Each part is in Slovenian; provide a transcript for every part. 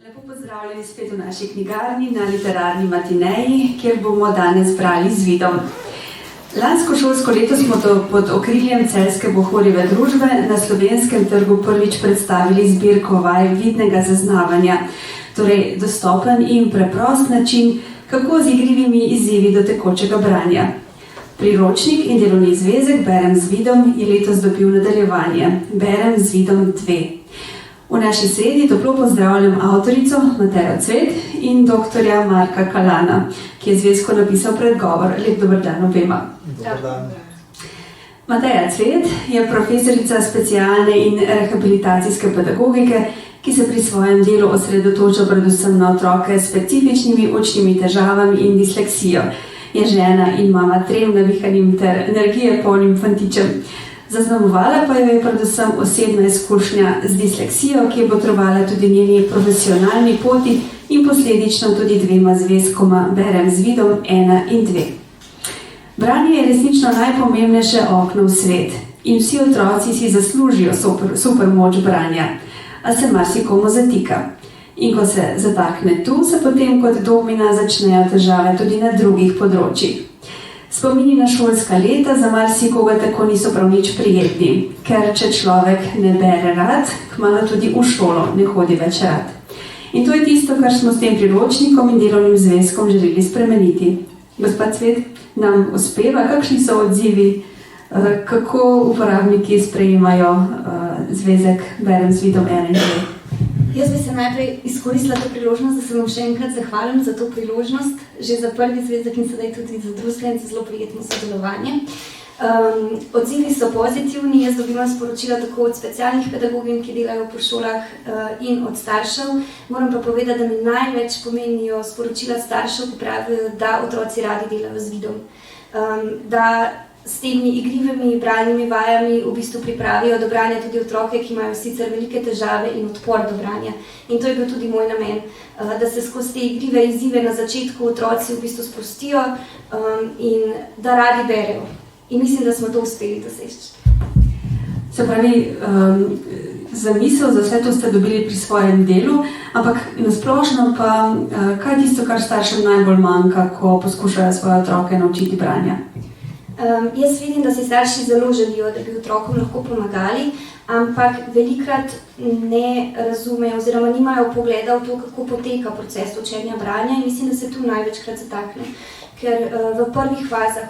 Lepo pozdravljeni spet v naši knjigarni na literarni matineji, kjer bomo danes brali z vidom. Lansko šolsko leto smo pod okriljem Celjske Bohorjeve družbe na Slovenskem trgu prvič predstavili zbirko vaj vidnega zaznavanja, torej dostopen in preprost način, kako z igrivimi izzivi do tekočega branja. Priročnik in delovni zvezek Berem z vidom je letos dobil nadaljevanje Berem z vidom 2. V naši sredi toplo pozdravljam avtorico Matejo Cvet in doktorja Marka Kalana, ki je zvezko napisal predgovor. Lep dober dan obema. Dober dan. Mateja Cvet je profesorica specialne in rehabilitacijske pedagogike, ki se pri svojem delu osredotoča predvsem na otroke s specifičnimi učnimi težavami in disleksijo. Je žena in mama 3 navihanim ter energije polnim fantičem. Zaznamovala pa jo je predvsem osebna izkušnja z disleksijo, ki je botrovala tudi njeni profesionalni poti in posledično tudi 2 zvezkoma Berem z vidom 1 in 2. Branje je resnično najpomembnejše okno v svet in vsi otroci si zaslužijo super moč branja, a se marsikomu zatika. In ko se zatakne tu, se potem kot domina začnejo težave tudi na drugih področjih. Spomini na šolska leta za marsikoga tako niso prav nič prijetni, ker če človek ne bere rad, kmalu tudi v šolo ne hodi več rad. In to je tisto, kar smo s tem priročnikom in delovnim zvezkom želeli spremeniti. Gospa Cvet, nam uspeva, kakšni so odzivi, kako uporabniki sprejemajo zvezek Berem z vidom 1 in 2? Jaz bi se najprej izkoristila to priložnost, da se vam še enkrat zahvalim za to priložnost, že za prvi zvezek in sedaj tudi za drugega in za zelo prijetno sodelovanje. Odzivi so pozitivni, jaz dobivam sporočila tako od specialnih pedagogov, ki delajo po šolah in od staršev. Moram pa povedati, da mi največ pomenijo sporočila staršev, ki pravijo, da otroci radi delajo z vidom. Da s temi igrivimi bralnimi vajami v bistvu pripravijo do branja tudi otroke, ki imajo sicer velike težave in odpor do branja. In to je bil tudi moj namen, da se skozi te igrive izzive na začetku otroci v bistvu sprostijo in da radi berejo. In mislim, da smo to uspeli doseči. Se pravi, zamisel za vse to ste dobili pri svojem delu, ampak nasplošno pa, kaj je tisto, kar staršem najbolj manjka, ko poskušajo svoje otroke naučiti branja? Jaz vidim, da si starši zelo želijo, da bi otrokom lahko pomagali, ampak velikokrat ne razumejo oziroma nimajo pogleda v to, kako poteka proces učenja branja in mislim, da se tu največkrat zatakne. Ker v prvih fazah,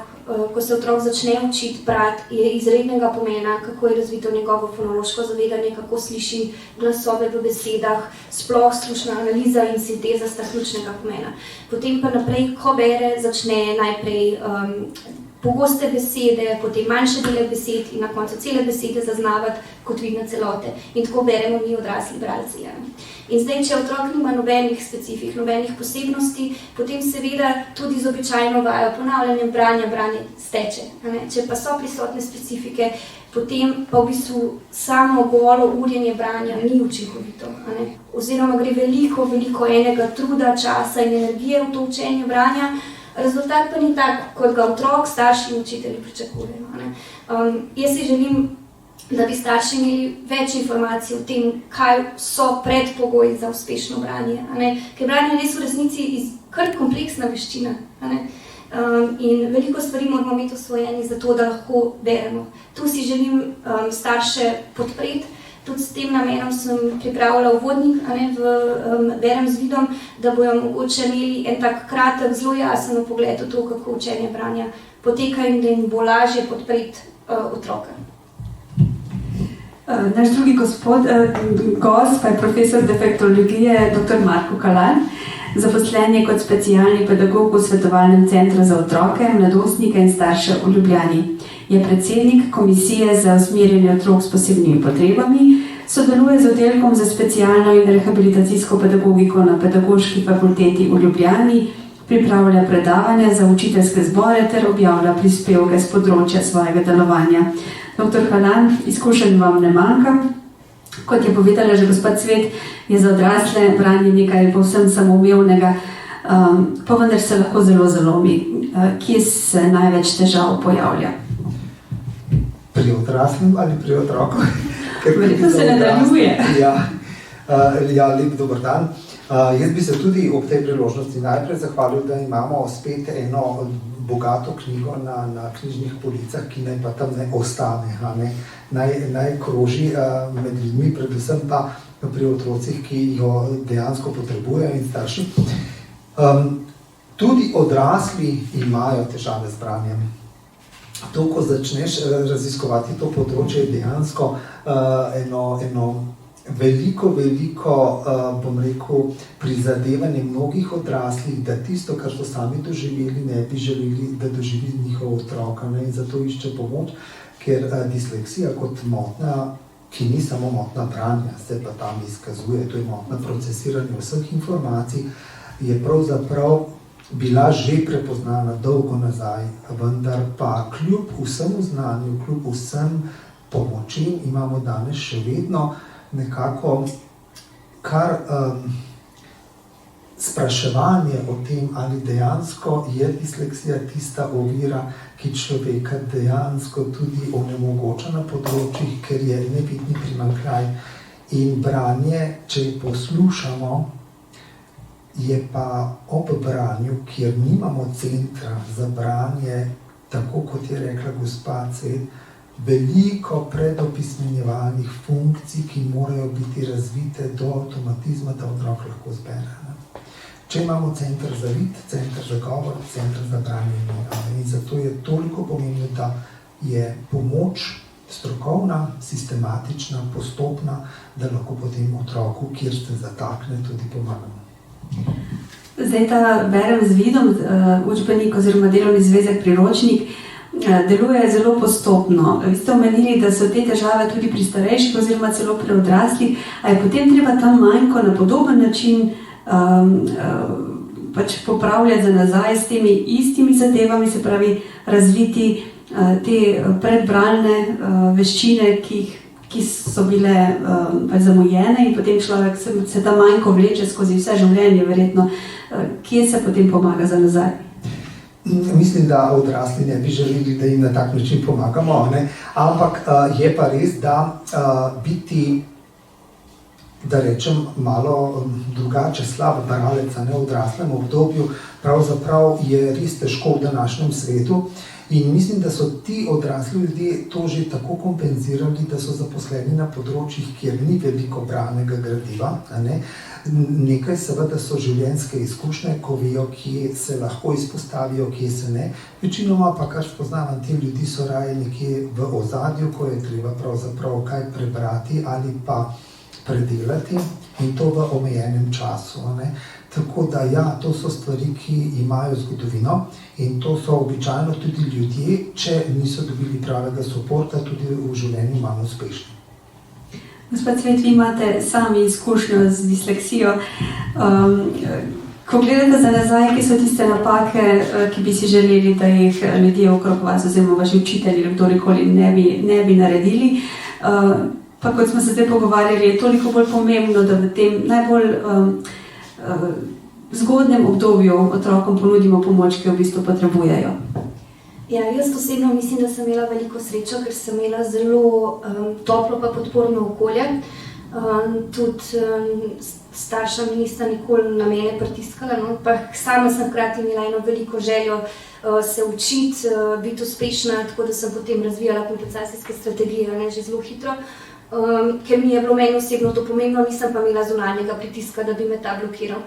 ko se otrok začne učiti brati, je izrednega pomena, kako je razvito njegovo fonološko zavedanje, kako sliši glasove v besedah, sploh slušna analiza in sinteza sta ključnega pomena. Potem pa naprej, ko bere, začne najprej pogoste besede, potem manjše dele besed in na koncu cele besede zaznavati kot vidne celote. In tako beremo mi odrasli bralci. Ja. In zdaj, če otrok nima nobenih specifik, nobenih posebnosti, potem seveda tudi z običajno vajo ponavljanjem branje steče. Če pa so prisotne specifike, potem pa v bistvu samo golo urjenje branja ni učinkovito. Oziroma gre veliko enega truda, časa in energije v to učenje branja, rezultat pa ni tak, kot ga otrok, starši in učitelji pričakujejo. Jaz si želim, da bi starši imeli več informacij o tem, kaj so predpogoji za uspešno branje. Ker branje je res v resnici kar kompleksna veščina. In veliko stvari moramo imeti osvojeni za to, da lahko beremo. Tu si želim starše podpreti. Tudi s tem namenom sem pripravila uvodnik v Berem z vidom, da bojo mogoče imeli en tak kratek, zelo jasen pogled v to, kako učenje branja poteka in da jim bo lažje podpreti otroka. Naš drugi gost pa je profesor defektologije dr. Marko Kalan, zaposlen je kot specialni pedagog v svetovalnem centru za otroke, mladostnike in starše v Ljubljani. Je predsednik komisije za usmerjanje otrok s posebnimi potrebami, sodeluje z oddelkom za specialno in rehabilitacijsko pedagogiko na Pedagoški fakulteti v Ljubljani, pripravlja predavanja za učiteljske zbore ter objavlja prispevke s področja svojega delovanja. Dr. Kalan, izkušenj vam ne manjka. Kot je povedala že gospa Cvet, je za odrasle branje nekaj povsem samoumevnega, pa vendar se lahko zelo zalomi. Kje se največ težav pojavlja? Pri odraslem ali pri otroku? Verjetno se nadaljuje. Ja. Ja, lep dober dan. Jaz bi se tudi ob tej priložnosti najprej zahvalil, da imamo spet eno bogato knjigo na knjižnih policah, ki naj pa tam ne ostane, naj kroži med ljudmi, predvsem pa pri otrocih, ki jo dejansko potrebujejo in starši. Tudi odrasli imajo težave z branjem. To, ko začneš raziskovati to področje, je dejansko eno veliko, bom rekel, prizadevanje mnogih odraslih, da tisto, kar so sami doživeli, ne bi želeli, da doživi njihov otrok, in zato išče pomoč, ker disleksija kot motnja, ki ni samo motnja branja, se pa tam izkazuje, to je motnja procesiranja vseh informacij, je pravzaprav bila že prepoznana dolgo nazaj, vendar pa kljub vsemu znanju, kljub vsem pomočem imamo danes še vedno nekako kar spraševanje o tem, ali dejansko je disleksija tista ovira, ki človeka dejansko tudi onemogoča na področjih, ker je nevidni primanjkljaj. In branje, če poslušamo, je pa ob branju, kjer nimamo centra za branje, tako kot je rekla gospa Cvet, veliko predopismenjevalnih funkcij, ki morajo biti razvite do avtomatizma, da otrok lahko zbere. Če imamo center za vid, center za govor, center za branje in zato je toliko pomembno, da je pomoč strokovna, sistematična, postopna, da lahko potem otroku, kjer se zatakne, tudi pomagamo. Zdaj ta berem z vidom, učbenik oziroma delovni zvezek priročnik, deluje zelo postopno. Vi ste omenili, da so te težave tudi pri starejših oziroma celo pri odraslih, a je potem treba tam manjko na podoben način popravljati za nazaj s temi istimi zadevami, se pravi razviti te predbralne veščine, ki so bile zamujene in potem človek se ta manjko vleče skozi vse življenje, verjetno. Kje se potem pomaga za nazaj? Mislim, da odrasli ne bi želeli, da jim na tak način pomagamo, ampak je pa res, da biti, da rečem, malo drugače slab bralec v odraslem obdobju, pravzaprav je res težko v današnjem svetu. In mislim, da so ti odrasli ljudje to že tako kompenzirali, da so zaposleni na področjih, kjer ni veliko branega gradiva. Nekaj seveda so življenjske izkušnje, ko vejo, kje se lahko izpostavijo, kje se ne. Večinoma pa, kar spoznavam, te ljudi so raje nekje v ozadju, ko je treba pravzaprav kaj prebrati ali pa predelati in to v omejenem času. Tako da ja, to so stvari, ki imajo zgodovino in to so običajno tudi ljudje, če niso dobili pravega suporta, tudi v življenju manj uspešni. Gospod Cvet, vi imate sami izkušnjo z disleksijo. Ko gledate za nazaj, ki so tiste napake, ki bi si želeli, da jih ljudje okrog vas oziroma vaši učitelji ali kdorkoli ne bi naredili, pa kot smo se zdaj pogovarjali, je toliko bolj pomembno, da v tem najbolj zgodnem obdobju otrokom ponudimo pomoč, ki jo v bistvu potrebujejo. Ja, jaz osebno mislim, da sem imela veliko srečo, ker sem imela zelo toplo pa podporno okolje. Tudi starša mi nista nikoli na mene pritiskala, pa sama sem hkrati imela eno veliko željo se učiti, biti uspešna, tako da sem potem razvijala kompenzacijske strategije že zelo hitro. Ker mi je bilo meni osebno to pomembno, nisem pa imela zunanjega pritiska, da bi me ta blokiral.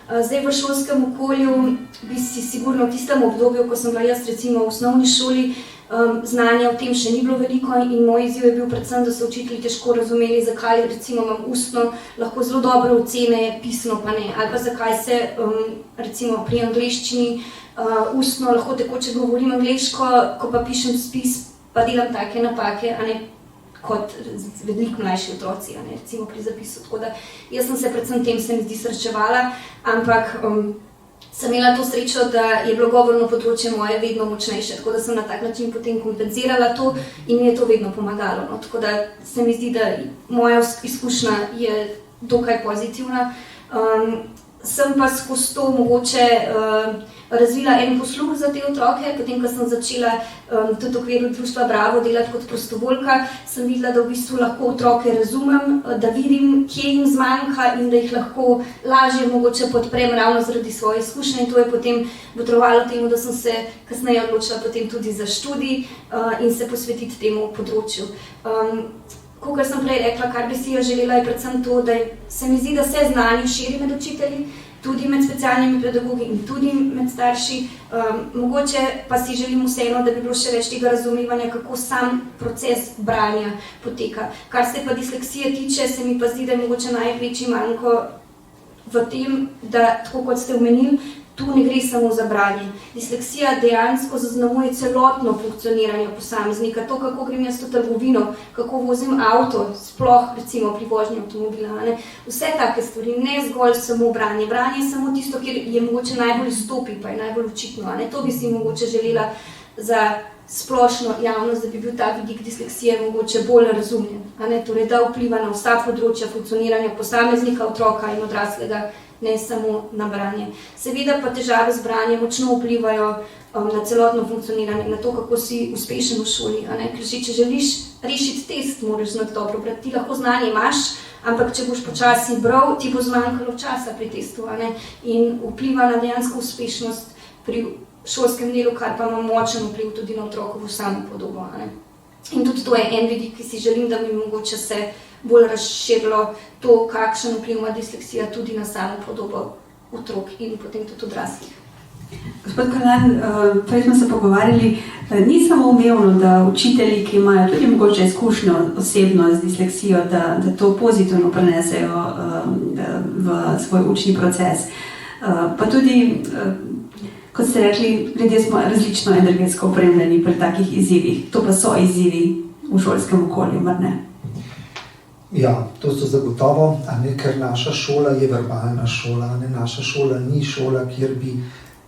Zdaj v šolskem okolju bi si sigurno v tistem obdobju, ko sem bila jaz recimo v osnovni šoli, znanja o tem še ni bilo veliko in moj izziv je bil predvsem, da so učitelji težko razumeli, zakaj recimo imam ustno lahko zelo dobre ocene, pisno pa ne, ali pa zakaj se recimo pri angleščini ustno lahko tekoče govorim angleško, ko pa pišem spis, pa delam take napake, kot veliko mlajši otroci, recimo pri zapisu. Tako da jaz sem se predvsem tem se mi zdi srečevala, ampak sem imela to srečo, da je bilo govorno področje moje vedno močnejše, tako da sem na tak način potem kompenzirala to in mi je to vedno pomagalo. Tako da se mi zdi, da moja izkušnja je dokaj pozitivna. sem pa skozi to mogoče razvila en posluh za te otroke. Potem, ko sem začela tudi v okviru društva Bravo delati kot prostovoljka, sem videla, da v bistvu lahko otroke razumem, da vidim, kje jim zmanjka in da jih lahko lažje mogoče podprem ravno zaradi svoje izkušnje. In to je potem botrovalo temu, da sem se kasneje odločila potem tudi za študij in se posvetiti temu področju. Kakor sem prej rekla, kar bi si jo želela, je predvsem to, da se mi zdi, da se znanje širi med učitelji, tudi med specialnimi pedagogi in tudi med starši. Mogoče pa si želim vseeno, da bi bilo še več tega razumevanja, kako sam proces branja poteka. Kar se pa disleksije tiče, se mi pa zdi, da je mogoče največji manjko v tem, da, tako kot ste omenili, tu ne gre samo za branje. Disleksija dejansko zaznamuje celotno funkcioniranje posameznika, to, kako grem jaz v trgovino, kako vozim avto, sploh recimo pri vožnji avtomobila. Vse take stvari, ne zgolj samo branje. Branje je samo tisto, kjer je mogoče najbolj stopi, pa je najbolj očitno. To bi si mogoče želela za splošno javnost, da bi bil ta vidik disleksije mogoče bolj razumljen. Torej, da vpliva na vsa področja funkcioniranja posameznika, otroka in odraslega, ne samo na branje. Seveda pa težave z branjem močno vplivajo na celotno funkcioniranje, na to, kako si uspešen v šoli. Ker če želiš rešiti test, moraš znati dobro brati. Ti lahko znanje imaš, ampak če boš počasi bral, ti bo zmanjkalo časa pri testu. In vpliva na dejansko uspešnost pri šolskem delu, kar pa ima močen vpliv tudi na otrokovo samopodobo. In tudi to je en vidik, ki si želim, da bi mogoče se bolj razširilo to, kakšen vpliv ima disleksija tudi na samopodobo otrok in potem tudi odraslih. Gospod Kalan, prej smo se pogovarjali, ni samo umevno, da učitelji, ki imajo tudi mogoče izkušnjo osebno z disleksijo, da to pozitivno prenesejo v svoj učni proces. Pa tudi, kot ste rekli, ljudje smo različno energetsko opremljeni pri takih izzivih. To pa so izzivi v šolskem okolju, mar ne? Ja, to so zagotovo, ker naša šola je verbalna šola. Naša šola ni šola, kjer bi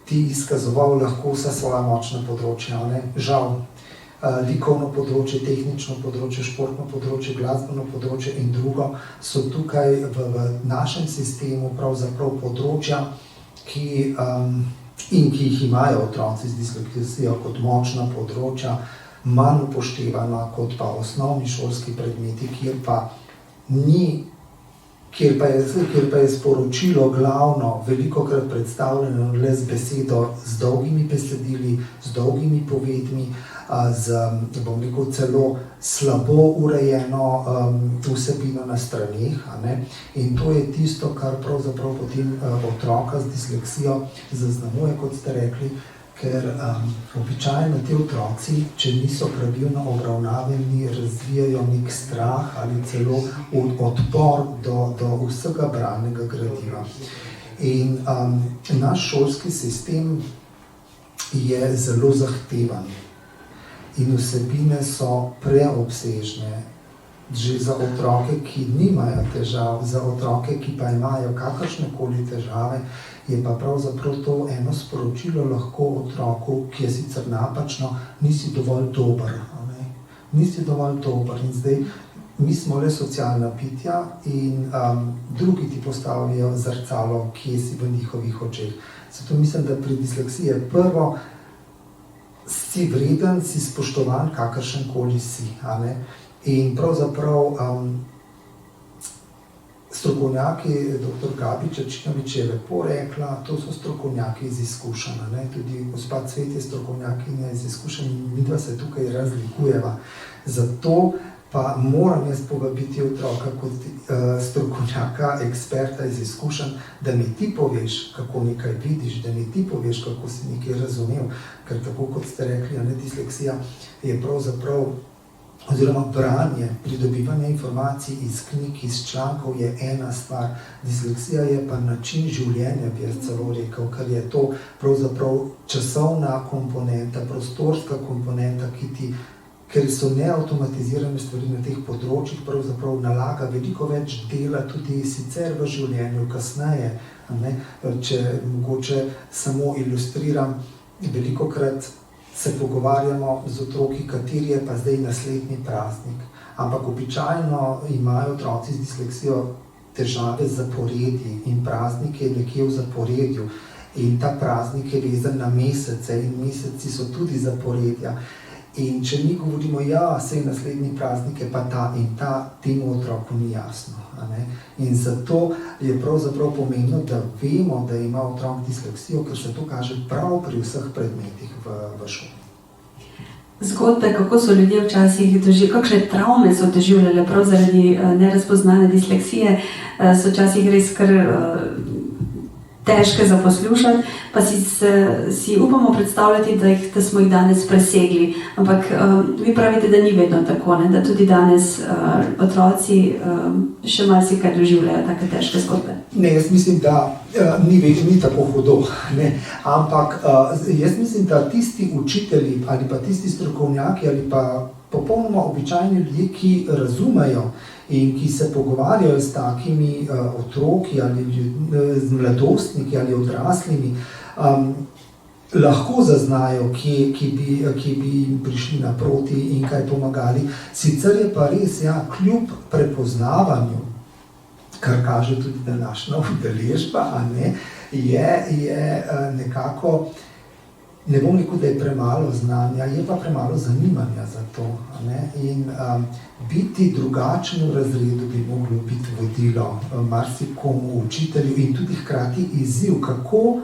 ti izkazoval lahko vsa svoja močna področja. Žal, likovno področje, tehnično področje, športno področje, glasbeno področje in drugo so tukaj v našem sistemu pravzaprav področja, ki jih imajo otroci z disleksijo kot močna področja, manj upoštevana kot pa osnovni šolski predmeti, kjer pa je sporočilo glavno velikokrat predstavljeno le z besedo, z dolgimi besedili, z dolgimi povedmi, bom rekel, celo slabo urejeno vsebino na straneh. In to je tisto, kar pravzaprav potem otroka z disleksijo zaznamuje, kot ste rekli, ker običajno ti otroci, če niso pravilno obravnavani, razvijajo nek strah ali celo odpor do vsega branega gradiva. In naš šolski sistem je zelo zahteven in vsebine so preobsežne. Že za otroke, ki nimajo težav, za otroke, ki pa imajo kakršnekoli težave, je pa pravzaprav to eno sporočilo lahko otroku, ki je sicer napačno, nisi dovolj dober. Nisi dovolj dober. In zdaj, mi smo le socialna bitja in drugi ti postavijo zrcalo, kje si v njihovih očeh. Zato mislim, da pri disleksiji je prvo, si vreden, si spoštovan, kakršenkoli si. In pravzaprav strokovnjaki, dr. Gabi Čačinovič je lepo rekla, to so strokovnjaki iz izkušenj. Tudi gospa Cvet je strokovnjakinja iz izkušenj in midva se tukaj razlikujeva. Zato pa moram jaz povabiti otroka kot strokovnjaka, eksperta iz izkušenj, da mi ti poveš, kako nekaj vidiš, da mi ti poveš, kako si nekaj razumel. Ker tako kot ste rekli, disleksija je pravzaprav oziroma branje, pridobivanje informacij iz knjig, iz člankov je ena stvar. Disleksija je pa način življenja, bi jaz celo rekel, ker je to pravzaprav časovna komponenta, prostorska komponenta, ker so neavtomatizirane stvari na teh področjih, pravzaprav nalaga veliko več dela tudi sicer v življenju kasneje. Če mogoče samo ilustriram, velikokrat se pogovarjamo z otroki, kateri je pa zdaj naslednji praznik. Ampak običajno imajo otroci z disleksijo težave z zaporedji in praznik je nekje v zaporedju in ta praznik je vezan na mesece in meseci so tudi zaporedja. In če mi govorimo, ja, sej naslednji praznik je pa ta in ta, temu otroku ni jasno. A ne? In zato je pravzaprav pomembno, da vemo, da ima otrok disleksijo, ker se to kaže prav pri vseh predmetih v šoli. Zgodbe, kako so ljudje včasih doživljali, kakšne travme so doživljali prav zaradi nerazpoznane disleksije, so včasih res kar težke za poslušati, pa si upamo predstavljati, da smo jih danes presegli. Ampak vi pravite, da ni vedno tako, ne? Da tudi danes otroci še marsikaj doživljajo take težke zgodbe. Ne, jaz mislim, da ni tako hudo, ne? Ampak jaz mislim, da tisti učitelji ali pa tisti strokovnjaki ali pa popolnoma običajni ljudje, ki razumejo in ki se pogovarjajo s takimi otroki ali z mladostniki ali odraslimi, lahko zaznajo, ki bi jim prišli naproti in kaj pomagali. Sicer je pa res, ja, kljub prepoznavanju, kar kaže tudi današnja udeležba, a ne, je nekako, ne bom rekel, da je premalo znanja, je pa premalo zanimanja za to. A ne? In biti drugačen v razredu bi moglo biti vodilo marsikomu učitelju in tudi hkrati izziv, kako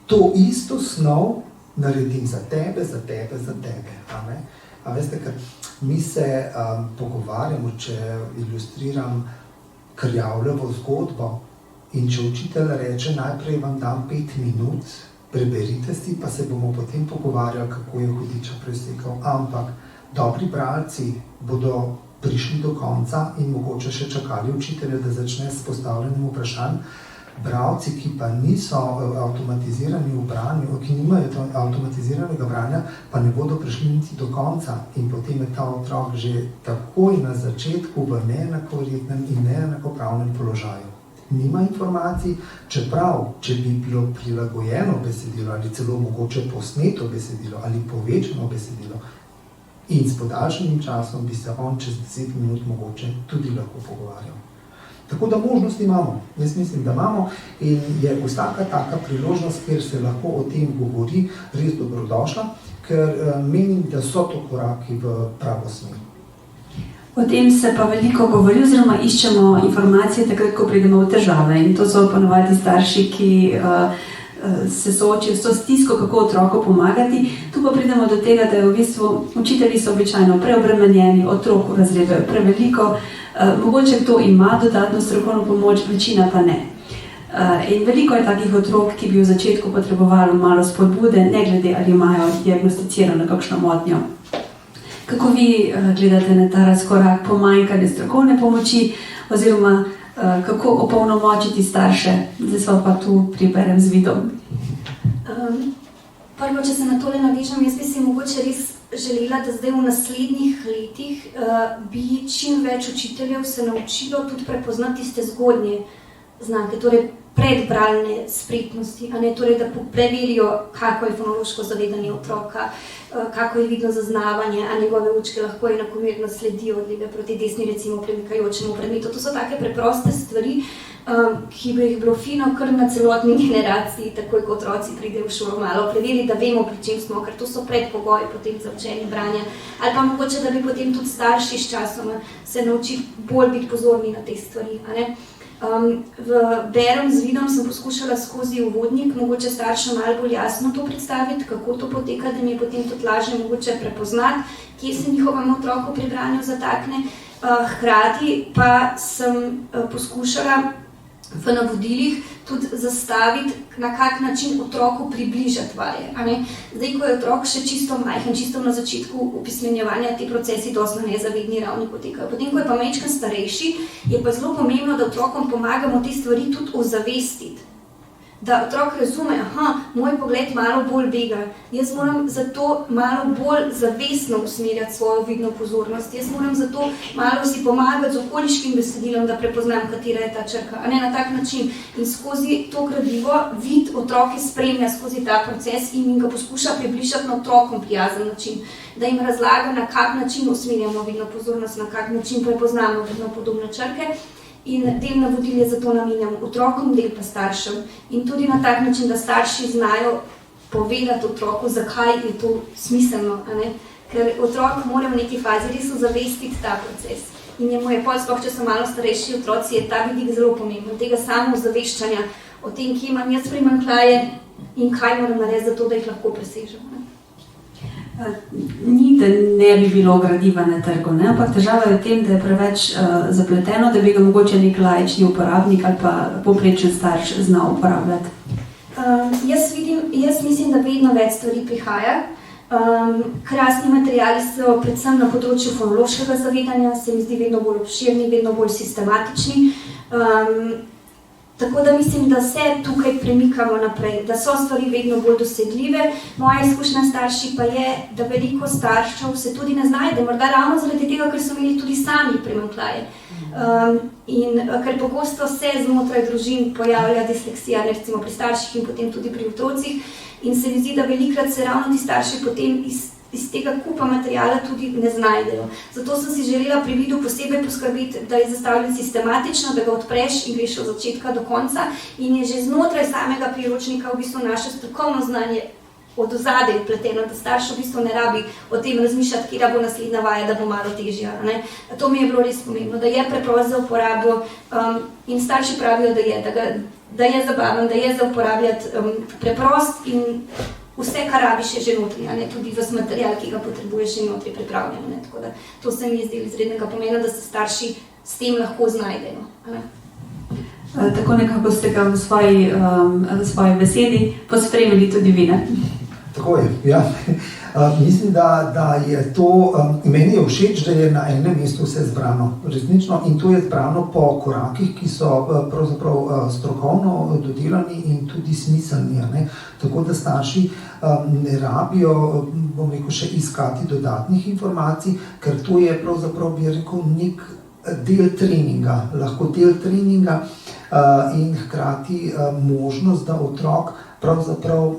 to isto snov naredim za tebe. A ne? A veste, ker mi se pogovarjamo, če ilustriram Krjavljevo zgodbo in če učitelj reče, najprej vam dam 5 minut, preberite si, pa se bomo potem pogovarjali, kako je hudiča presekal. Ampak dobri bralci bodo prišli do konca in mogoče še čakali učitelja, da začne s postavljanjem vprašanj. Bralci, ki pa niso avtomatizirani v branju, ki nimajo avtomatiziranega branja, pa ne bodo prišli niti do konca in potem je ta otrok že takoj na začetku v neenakovrednem in neenakopravnem položaju. Nima informacij, čeprav, če bi bilo prilagojeno besedilo ali celo mogoče posneto besedilo ali povečano besedilo in s podaljšanim časom bi se on čez 10 minut mogoče tudi lahko pogovarjal. Tako da možnosti imamo, jaz mislim, da imamo in je vsaka taka priložnost, kjer se lahko o tem govori, res dobrodošla, ker menim, da so to koraki v pravo smer. O tem se pa veliko govori, oziroma iščemo informacije takrat, ko pridemo v težave. In to so ponovadi starši, ki se soočijo s to stisko, kako otroku pomagati. Tu pa pridemo do tega, da v bistvu učitelji so običajno preobremenjeni, otrok v razredu je preveliko, mogoče kdo ima dodatno strokovno pomoč, večina pa ne. In veliko je takih otrok, ki bi v začetku potrebovali malo spodbude, ne glede ali imajo diagnosticirano kakšno motnjo. Kako vi gledate na ta razkorak pomanjkanja strokovne pomoči oziroma kako opolnomočiti starše? Zdaj smo pa tu priberem z vidom. Prvo, če se na tole navežem, jaz bi si mogoče res želela, da zdaj v naslednjih letih bi čim več učiteljev se naučilo tudi prepoznati tiste zgodnje znake, torej predbralne spretnosti, a ne, torej, da preverijo, kako je fonološko zavedanje otroka, kako je vidno zaznavanje, a njegove učke lahko enakomerno sledijo od leve proti desni, recimo premikajočemu predmetu. To so take preproste stvari, ki bi jih bilo fino kar na celotni generaciji, takoj ko otroci pridejo v šolo, malo preveriti, da vemo, pri čem smo, ker to so predpogoji potem za učenje branja. Ali pa mogoče, da bi potem tudi starši s časoma se naučili bolj biti pozorni na te stvari, a ne. Berem z vidom sem poskušala skozi uvodnik mogoče staršem malo bolj jasno to predstaviti, kako to poteka, da mi je potem tudi lažje mogoče prepoznati, kje se njihovemu otroku pri branju zatakne. Hkrati pa sem poskušala v navodilih tudi zastaviti, na kak način otroku približati vaje. A ne? Zdaj, ko je otrok še čisto majhen, čisto na začetku opismenjevanja, ti procesi dosti na nezavedni ravni potekajo. Potem, ko je pa majčkeno starejši, je pa zelo pomembno, da otrokom pomagamo te stvari tudi ozavestiti. Da otrok razume, moj pogled malo bolj bega, jaz moram zato malo bolj zavestno usmerjati svojo vidno pozornost, jaz moram zato malo si pomagati z okoliškim besedilom, da prepoznam, katera je ta črka, a ne na tak način. In skozi to gradivo vid otroke spremlja skozi ta proces in jim ga poskuša približati na otrokom prijazen način, da jim razlaga, na kak način usmerjamo vidno pozornost, na kak način prepoznamo vidno podobne črke. in del navodil je zato namenjen otrokom, del pa staršem. In tudi na tak način, da starši znajo povedati otroku, zakaj je to smiselno. Ker otrok mora v neki fazi res ozavestiti ta proces. In njemu je pol, sploh če so malo starejši otroci, je ta vidik zelo pomemben. Tega samo ozaveščanja o tem, kje imam jaz primanjkljaje in kaj moram narediti za to, da jih lahko presežem. Ni, da ne bi bilo gradiva na trgu, ne? Ampak težava je v tem, da je preveč zapleteno, da bi ga mogoče nek laični uporabnik ali pa povprečen starš znal uporabljati. Jaz mislim, da vedno več stvari prihaja. Krasni materiali so predvsem na področju fonološkega zavedanja, se mi zdi vedno bolj obširni, vedno bolj sistematični. Tako da mislim, da se tukaj premikamo naprej, da so stvari vedno bolj dosegljive. Moja izkušnja starši pa je, da veliko staršev se tudi ne znajde, morda ravno zaradi tega, ker so imeli tudi sami primanjkljaje. In ker pogosto se znotraj družin pojavlja disleksija, recimo pri starših in potem tudi pri otrocih, in se mi zdi, da velikrat se ravno ti starši potem iz tega kupa materijala tudi ne znajdejo. Zato sem si želela pri vidu posebej poskrbeti, da je zastavljen sistematično, da ga odpreš in greš od začetka do konca in je že znotraj samega priročnika v bistvu naše strokovno znanje od ozadaj vpleteno, da starš v bistvu ne rabi o tem razmišljati, kje bo naslednja vaja, da bo malo težja. To mi je bilo res pomembno, da je preprost za uporabo in starši pravijo, da je zabaven, da je za uporabljati preprost in vse, kar rabiš, je že notri, tudi ves material, ki ga potrebuješ, že notri pripravljen. Tako da to se mi je zdelo izrednega pomena, da se starši s tem lahko znajdejo. Tako nekako ste ga v svoji besedi pospremili tudi vi, ne? Tako je, ja. Mislim, da je to, meni je všeč, da je na enem mestu vse zbrano, resnično, in to je zbrano po korakih, ki so pravzaprav strokovno dodelani in tudi smiselni, tako da starši ne rabijo, bom rekel, še iskati dodatnih informacij, ker to je pravzaprav, bi rekel, nek del treninga, lahko del treninga in hkrati možnost, da otrok pravzaprav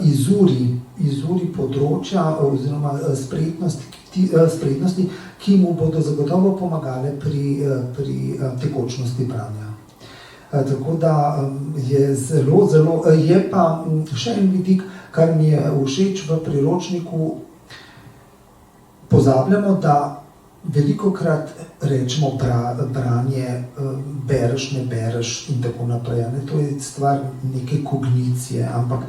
izuri področja oziroma spretnosti, ki mu bodo zagotovo pomagale pri tekočnosti branja. Tako da je je pa še en vidik, kar mi je všeč v priročniku, pozabljamo, da velikokrat rečemo branje, bereš, ne bereš in tako naprej. To je stvar neke kognicije, ampak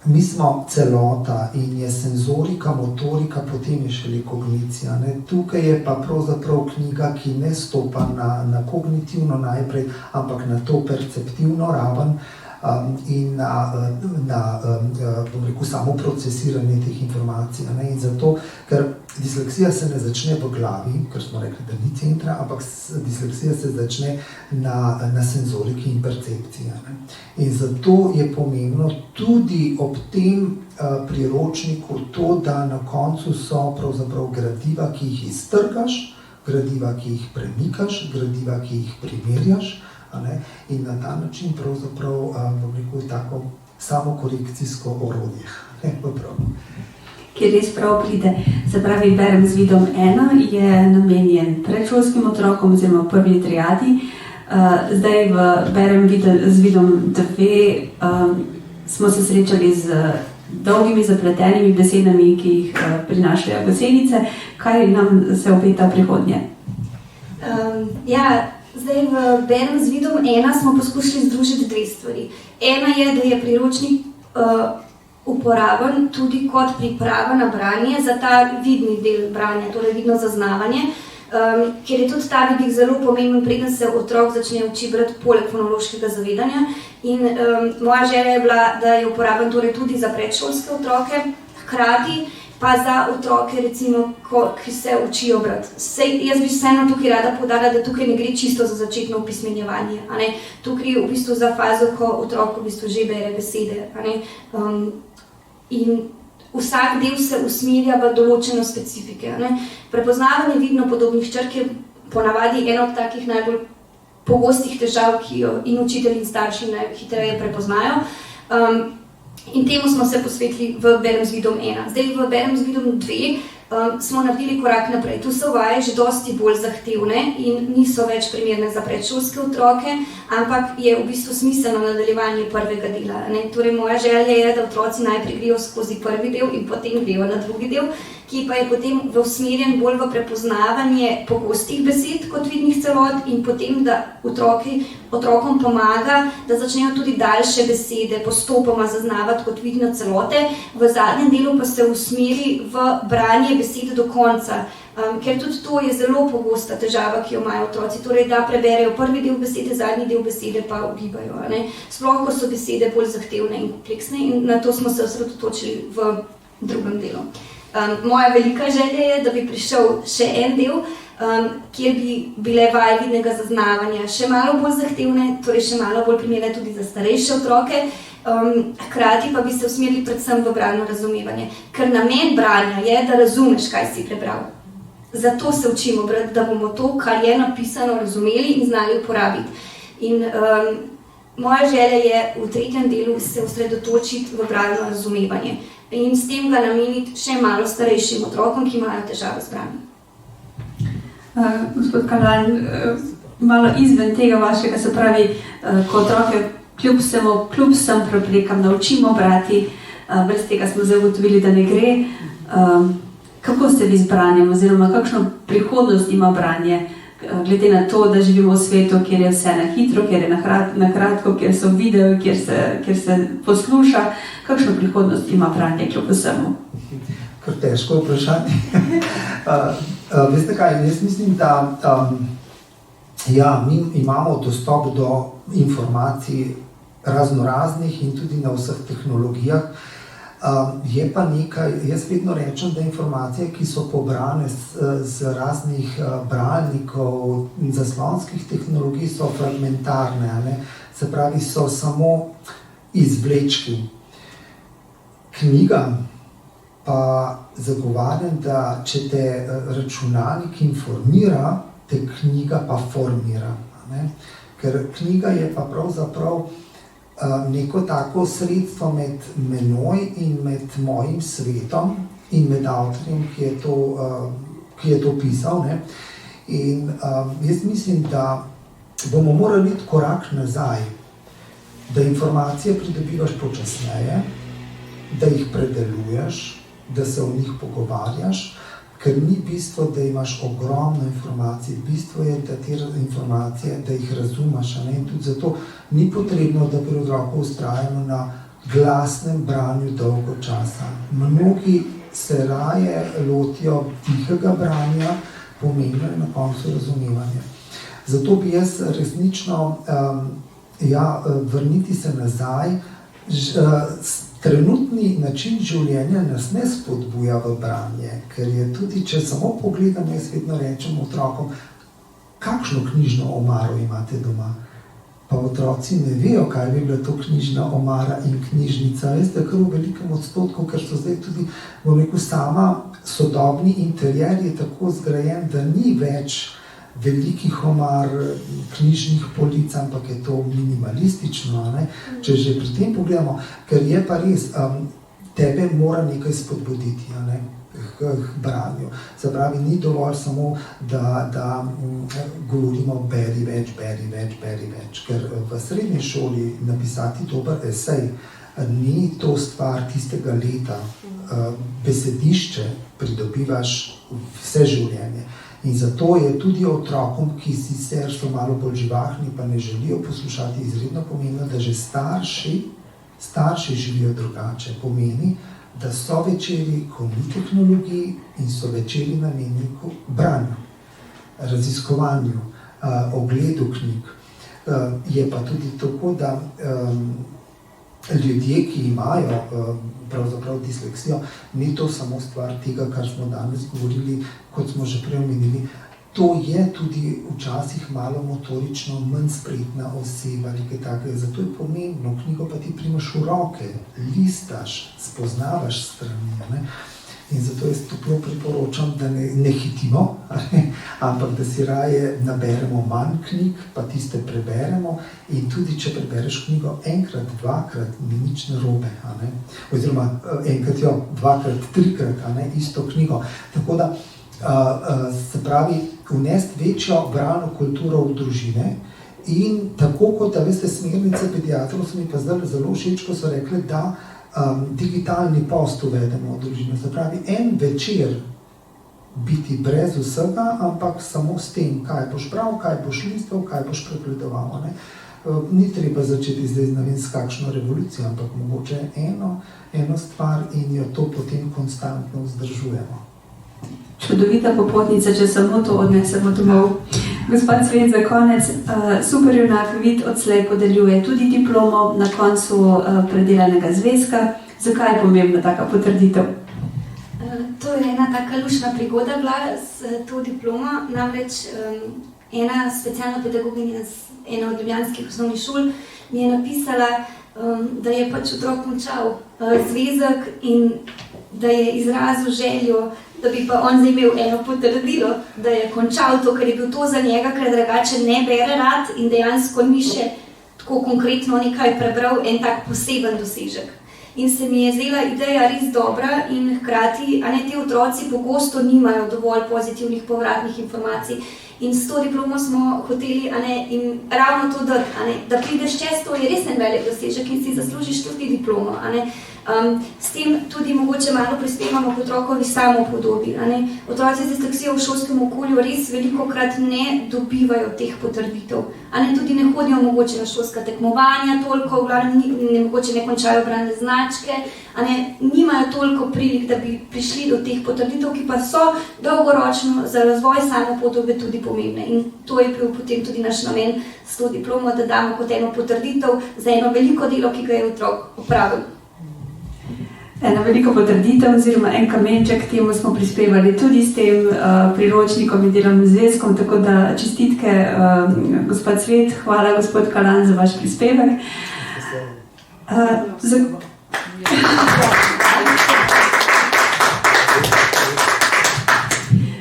mi smo celota in je senzorika, motorika, potem je šele kognicija. Tukaj je pa pravzaprav knjiga, ki ne stopa na kognitivno najprej, ampak na to perceptivno raven in na bom rekel, samo procesiranje teh informacij. In zato, ker disleksija se ne začne v glavi, ker smo rekli, da ni centra, ampak disleksija se začne na senzoriki in percepciji. In zato je pomembno tudi ob tem priročniku to, da na koncu so pravzaprav gradiva, ki jih iztrgaš, gradiva, ki jih premikaš, gradiva, ki jih primerjaš, in na ta način pravzaprav, bom rekel, tako samokorekcijsko orodje. Ki res prav pride. Se pravi, Berem z vidom 1 je namenjen predšolskim otrokom oziroma prvi triadi. Zdaj v Berem z vidom 2 smo se srečali z dolgimi zapletenimi besedami, ki jih prinašajo besedice. Kaj nam se obeta v prihodnje? Zdaj v Berem z vidom 1 smo poskušali združiti dve stvari. Ena je, da je priročnik uporaben tudi kot priprava na branje za ta vidni del branja, torej vidno zaznavanje, ker je tudi ta vidik zelo pomemben, preden se otrok začne učiti brati poleg fonološkega zavedanja. In moja želja je bila, da je uporaben torej tudi za predšolske otroke, hkrati pa za otroke, recimo, ki se učijo brati. Jaz bi vseeno tukaj rada poudarila, da tukaj ne gre čisto za začetno opismenjevanje. Tukaj je v bistvu za fazo, ko otrok v bistvu že bere besede. In vsak del se usmerja v določeno specifike. Prepoznavanje vidno podobnih črk je ponavadi ena od takih najbolj pogostih težav, ki jo in učitelji in starši najhitreje prepoznajo. In temu smo se posvetili v Berem z vidom 1. Zdaj v Berem z vidom 2 smo naredili korak naprej. Tu so vaje že dosti bolj zahtevne in niso več primerne za predšolske otroke, ampak je v bistvu smiselno nadaljevanje prvega dela. Ne? Torej, moja želja je, da otroci najprej grejo skozi prvi del in potem grejo na drugi del, ki pa je potem usmerjen bolj v prepoznavanje pogostih besed kot vidnih celot in potem, da otrokom pomaga, da začnejo tudi daljše besede postopoma zaznavati kot vidne celote. V zadnjem delu pa se usmeri v branje besede do konca, ker tudi to je zelo pogosta težava, ki jo imajo otroci, torej da preberejo prvi del besede, zadnji del besede pa ugibajo. Sploh, ko so besede bolj zahtevne in kompleksne in na to smo se osredotočili v drugem delu. Moja velika želja je, da bi prišel še en del, kjer bi bile vaje vidnega zaznavanja še malo bolj zahtevne, torej še malo bolj primerne tudi za starejše otroke, hkrati pa bi se usmerili predvsem v bralno razumevanje, ker namen branja je, da razumeš, kaj si prebral. Zato se učimo brati, da bomo to, kar je napisano, razumeli in znali uporabiti. In moja želja je v tretjem delu se osredotočiti v bralno razumevanje in s tem ga nameniti še malo starejšim otrokom, ki imajo težave z branjem. Gospod Kalan, malo izven tega vašega, se pravi, ko otroke kljub vsem preprekam naučimo brati, brez tega smo zagotovili, da ne gre. Kako ste vi z branjem oziroma kakšno prihodnost ima branje? Glede na to, da živimo v svetu, kjer je vse na hitro, kjer je na kratko, kjer so video, kjer se posluša, kakšno prihodnost ima branje kljub vsemu? Kar težko vprašanje. Veste kaj, jaz mislim, da mi imamo dostop do informacij raznoraznih in tudi na vseh tehnologijah. Je pa nekaj, jaz vedno rečem, da informacije, ki so pobrane z raznih bralnikov in zaslonskih tehnologij, so fragmentarne, ne? Se pravi, so samo izvlečki. Knjiga pa zagovarjam, da če te računalnik informira, te knjiga pa formira. Ne? Ker knjiga je pa pravzaprav neko tako sredstvo med menoj in med mojim svetom in med avtorjem, ki je to pisal. Ne? In jaz mislim, da bomo morali iti korak nazaj, da informacije pridobivaš počasneje, da jih predeluješ, da se o njih pogovarjaš, ker ni bistvo, da imaš ogromno informacij, bistvo je, da te informacije, da jih razumeš, ne? In tudi zato ni potrebno, da pri otroku vztrajamo na glasnem branju dolgo časa. Mnogi se raje lotijo tihega branja, pomembno je na koncu razumevanje. Zato bi jaz resnično vrniti se nazaj, trenutni način življenja nas ne spodbuja v branje, ker je tudi, če samo pogledam, jaz vedno rečem otrokom, kakšno knjižno omaro imate doma. Pa otroci ne vejo, kaj bi bila to knjižna omara in knjižnica. Veste, kar v velikem odstotku, ker so zdaj tudi, bom rekel, sama sodobni interjer je tako zgrajen, da ni več velikih omar, knjižnih polic, ampak je to minimalistično, ne? Če že pri tem pogledamo, ker je pa res, tebe mora nekaj spodbuditi, ne? K branju. Se pravi, ni dovolj samo, da govorimo beri več, ker v srednji šoli napisati dober esej ni to stvar tistega leta. Besedišče pridobivaš vse življenje. In zato je tudi otrokom, ki sicer so malo bolj živahni, pa ne želijo poslušati, izredno pomembno, da že starši živijo drugače. Pomeni, da so večeri, ko ni tehnologij in so večeri namenjeni branju, raziskovanju, ogledu knjig. Je pa tudi tako, da ljudje, ki imajo pravzaprav disleksijo, ni to samo stvar tega, kar smo danes govorili, kot smo že prej omenili. To je tudi včasih malo motorično manj spretna oseba ali kaj takega. Zato je pomembno, knjigo pa ti primaš v roke, listaš, spoznavaš strani. Ne? In zato jaz toplo priporočam, da ne hitimo, ampak da si raje naberemo manj knjig, pa tiste preberemo. In tudi, če prebereš knjigo enkrat, dvakrat, ni nič narobe. Oziroma, enkrat, dvakrat, trikrat, isto knjigo. Tako da, se pravi, vnesti večjo bralno kulturo v družine. In tako kot, veste, smernice pediatrov so mi pa zdaj zelo všeč, ko so rekli, da digitalni post uvedemo v družino. Se pravi, en večer biti brez vsega, ampak samo s tem, kaj boš bral, kaj boš listal, kaj boš pregledoval. Ni treba začeti zdaj ne vem s kakšno revolucijo, ampak mogoče eno stvar in jo to potem konstantno vzdržujemo. Čudovita popotnica, če samo to odnesemo domov. Gospod Cvet, za konec, superjunak Vid odslej podeljuje tudi diplomo na koncu predelanega zvezka. Zakaj je pomembna taka potrditev? To je ena taka luštna prigoda bila s to diplomo. Namreč ena specialna pedagoginja z ene od ljubljanskih osnovnih šol mi je napisala, da je pač otrok končal zvezek in da je izrazil željo, da bi pa on zdaj imel eno potrdilo, da je končal to, ker je bil to za njega, ker drugače ne bere rad in dejansko ni še tako konkretno nekaj prebral, en tak poseben dosežek. In se mi je zdela ideja res dobra in hkrati, ti otroci pogosto nimajo dovolj pozitivnih povratnih informacij. In s to diplomo smo hoteli in ravno to dati, da prideš čez to, je res en velik dosežek in si zaslužiš tudi diplomo. S tem tudi mogoče malo prispevamo k otrokovi samopodobi. Otroci z disleksijo v šolskem okolju res velikokrat ne dobivajo teh potrditev. Tudi ne hodijo mogoče na šolska tekmovanja toliko, mogoče ne končajo bralne značke, nimajo toliko prilik, da bi prišli do teh potrditev, ki pa so dolgoročno za razvoj samopodobe tudi pomembne. In to je bil potem tudi naš namen s to diplomo, da damo kot eno potrditev za eno veliko delo, ki ga je otrok opravil. Ena veliko potrditev oziroma en kamenček, temu smo prispevali tudi s tem priročnikom in delovnim zvezkom, tako da čestitke gospod Cvet, hvala gospod Kalan za vaš prispevek.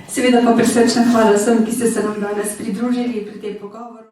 Seveda pa prisrčna hvala vsem, ki ste se nam danes pridružili pri tem pogovoru.